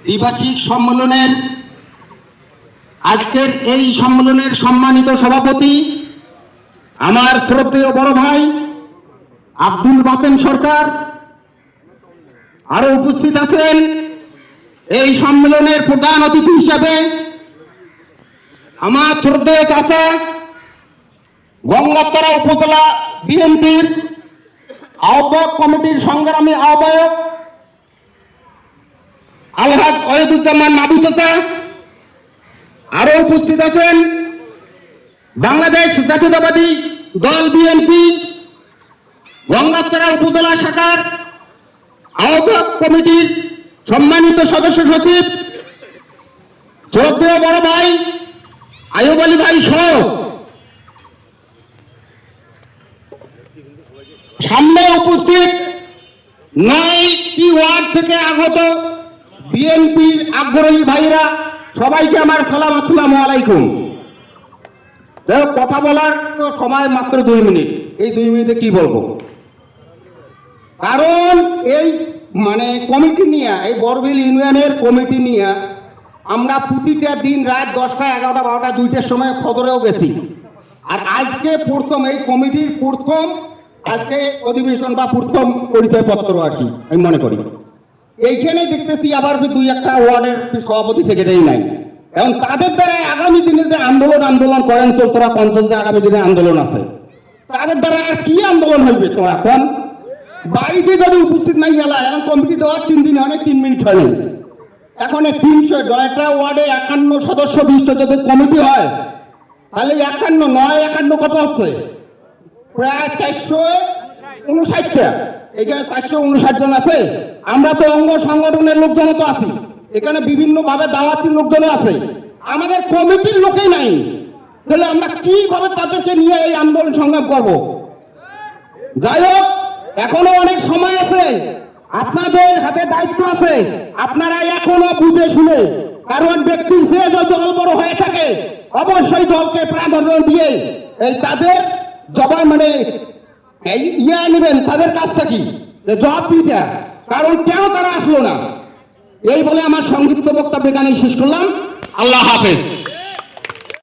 দ্বিবার্ষিক সম্মেলনের আজকের এই সম্মেলনের সম্মানিত সভাপতি আমার শ্রদ্ধেয় বড় ভাই আব্দুল বাতেন সরকার, আরো উপস্থিত আছেন এই সম্মেলনের প্রধান অতিথি হিসেবে আমার শ্রদ্ধেয় চাচা গঙ্গাতরা উপজেলা বিএনপির আহ্বায়ক কমিটির সংগ্রামী আহ্বায়ক আলহাজ ওয়াহিদুজ্জামান মাবু চাচা, আরো উপস্থিত আছেন বাংলাদেশ জাতীয়তাবাদী দল বিএনপি গঙ্গাতরা উপজেলা শাখার আহ্বায়ক কমিটির সম্মানিত সদস্য সচিব শ্রদ্ধেয় বড় ভাই আয়ুব আলী ভাই সহ সামনে উপস্থিত 9টি ওয়ার্ড থেকে আগত বিএনপির আগ্রহী ভাইরা, সবাইকে আমার সালাম, আসসালামু আলাইকুম। কথা বলার সময় মাত্র 2 মিনিট, এই 2 মিনিটে কি বলবো? কারণ এই কমিটি নিয়ে, এই বরবিল ইউনিয়নের কমিটি নিয়ে আমরা প্রতিটা দিন রাত 10টা 11টা 12টা 2টার সময় ফজরেও গেছি। আর আজকে প্রথম এই কমিটির প্রথম আজকে অধিবেশন বা প্রথম পরিচয়পত্র আর কি আমি মনে করি। এইখানে দেখতেছি আবার 2-1টা ওয়ার্ডের সভাপতি সেক্রেটারি নাই। এবং তাদের দ্বারা আগামী দিনে যে আন্দোলন করেন তোরা পঞ্চায়েত যে আগামী দিনে আন্দোলন আছে, তাদের দ্বারা আর কি আন্দোলন হইবে? তোরা এখন বাড়িতে যদি উপস্থিত নাই গেলা, এখন কমিটি দেওয়ার 3 দিন অনেক 3 মিনিট হয়নি। এখন 300টা ওয়ার্ডে 51 সদস্য বিশিষ্ট যদি কমিটি হয়, তাহলে 51 কত হচ্ছে? প্রায় 459টা। এখানে 459 জন আছে। আমরা তো অঙ্গ সংগঠনের লোকজন তো আছি, এখানে বিভিন্ন ভাবে দাওয়াতির লোকজন আছে, আমাদের কমিটির লোকেই নাই। তাহলে আমরা কিভাবে তাদেরকে নিয়ে এই আন্দোলন সংগ্রাম করব? যাই হোক, এখনো অনেক সময় আছে, আপনাদের হাতে দায়িত্ব আছে। আপনারা এখনো বুঝে শুনে, কারণ ব্যক্তির যে দল বড় হয়ে থাকে অবশ্যই দলকে প্রাধান্য দিয়ে এই তাদের জবাব নেবেন তাদের কাছ থেকে জবাব দিতে। কারণ কেন তারা আসলো না? এই বলে আমার সংক্ষিপ্ত বক্তব্য এখানে শেষ করলাম। আল্লাহ হাফেজ।